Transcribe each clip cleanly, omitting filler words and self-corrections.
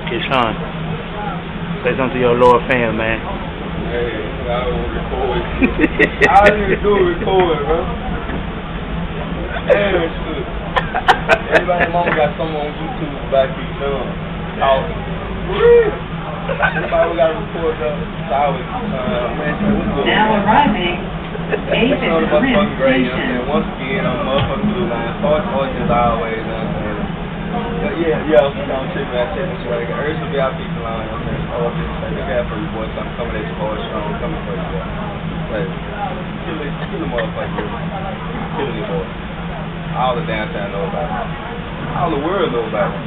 Keyshawn, say something to your lower fans, man. Hey, I don't record. All you do is record, bro. Damn, shit. Everybody mama got something on YouTube about Keyshawn. Talking. Everybody got to record though. It's always, man, what's good? Now arriving, Actin Station. Once again, I'm motherfucking blue line. Start as always, you know what I'm saying? I'm tripping, I check this way. Urge will be out people line, you know what I'm saying? Look out for you boys, I'm coming at you boys strong, coming for you boys. Like, kill the motherfucker. Killing you boys. All the downtown know about it. All the world know about it.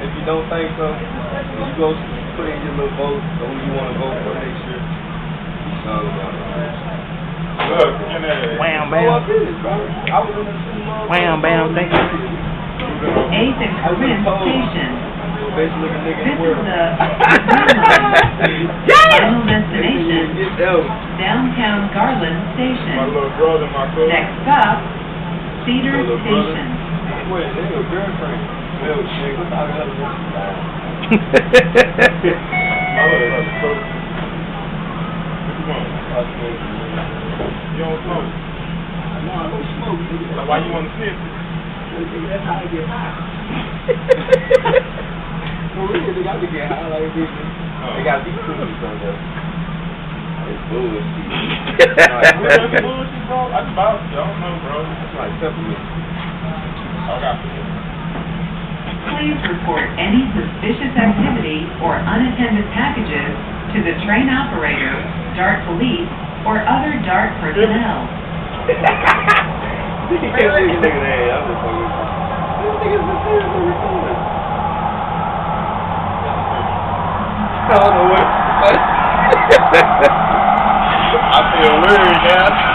If you don't think so, you go put in your little vote, so who you want to vote for next year. Look, Wham, bam. Wham, bam, thank you. Actin Station. This is the final destination, downtown Garland Station. My little brother, my cousin. Next stop, Cedar Station. Wait, that's your girlfriend. Well, shit, what's all the other ones? My little brother, so. What you don't smoke? No, I don't smoke. So why you want to sniff it? That's how I get high. Well, really, they got to get high like this. They got to be cool with something. It's bullshit. That's bullshit, bro. That's about it. I don't know, bro. It's like peppermint. I got it. Please report any suspicious activity or unattended packages to the train operator, DART police, or other DART personnel. You can't leave a nigga there. I'm just fucking with you. This nigga's been seriously recording. I don't know what. I feel weird, man.